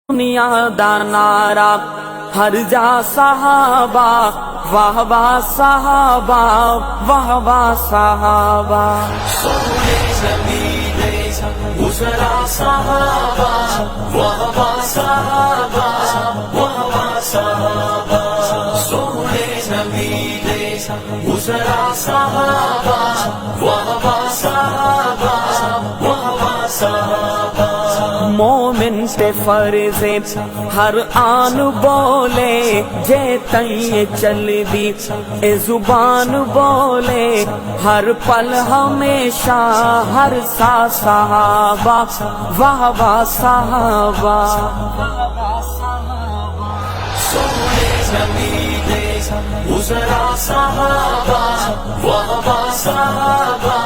دنیا دا نعرہ ہر جا صحابہ واہ واہ صحابہ واہ واہ صحابہ سونے زمین گزرا صحابہ واہ واہ صحابہ واہ واہ صحابہ سونے زمین گزرا صحابہ واہ واہ صحابہ واہ واہ صحابہ مومن تے فرض ہر آن بولے جے تئیں چل دی اے زبان بولے ہر پل ہمیشہ ہر سا صحابہ واہ واہ صحابہ سونے زمین گزرا صحابہ واہ واہ صحابہ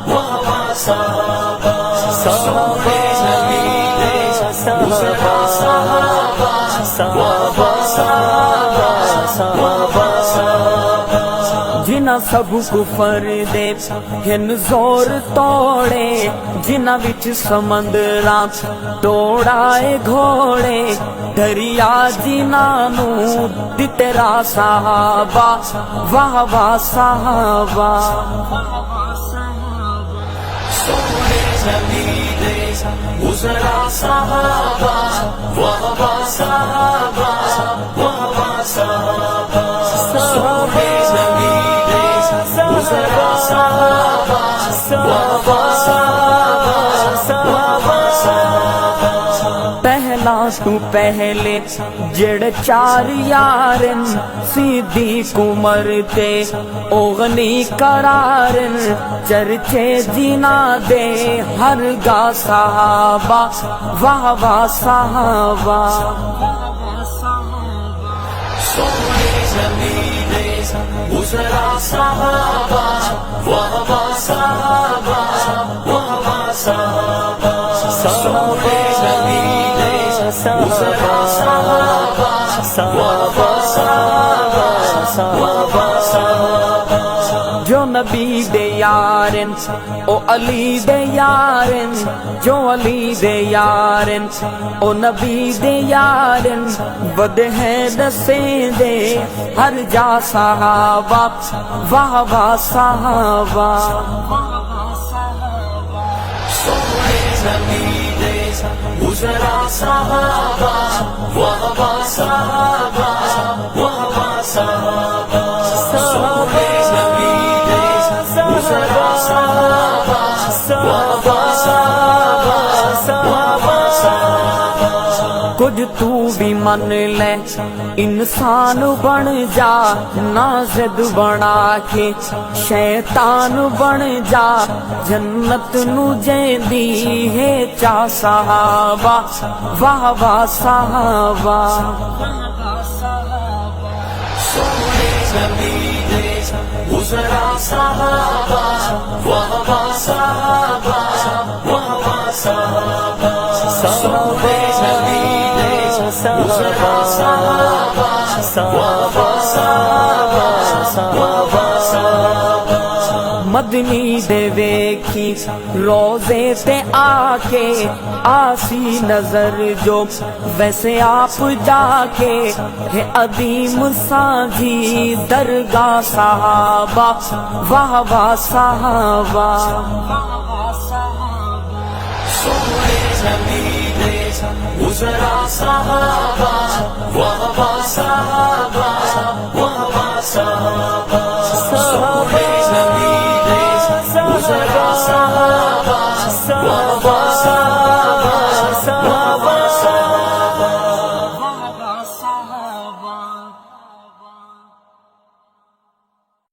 واہ واہ صحابہ سونے زمین گزرا صحابہ واہ واہ صحابہ واہ واہ صحابہ جنہ سب کفر دے ہن زور توڑے جنہ وچ سمندراں توڑائے گھوڑے دریا جنہ نو دترا صحابہ واہ واہ صحابہ سونے زمین گزرا صحابہ واہ واہ صحابہ واہ واہ صحابہ سونے زمین گزرا صحابہ واہ واہ صحابہ واہ واہ صحابہ پہلا تو پہلے جڑ چار یارن صدیق عمر تے اوغنی قرارن چرچے جنا دے ہر گا صحابہ واہ واہ صحابہ سونے زمین گزرا صحابہ واہ واہ صحابہ واہ واہ صحابہ سونے زمین گزرا صحابہ واہ واہ صحابہ واہ واہ صحابہ جو نبی دے یارن او علی دے یارن جو علی دے یارن او نبی دے یارن ود ہے دسیں دے ہر جا صحابہ واہ واہ صحابہ سونے زمین گزرا صحابہ واہ واہ صحابہ واہ واہ صحابہ سونے زمین گزرا صحابہ واہ واہ صحابہ واہ واہ صحابہ کچھ تو بھی من لے انسان بن جا نہ ضد بنا کے شیطان بن جا جنت نو جیندی ہے چا صحابہ واہ واہ صحابہ سونے زمین گزرا صحابہ واہ واہ صحابہ واہ واہ صحابہ سونے زمین گزرا صحابہ واہ واہ صحابہ واہ واہ صحابہ مدنی دے ویکھی روزے تے آ کے آسی نظر جو ویسے آپ جا کے ہے عظیم سانجھی درگاہ صحابہ واہ واہ صحابہ سونے زمین گزرا صحابہ واہ واہ صحابہ واہ واہ صحابہ سونے زمین گزرا صحابہ واہ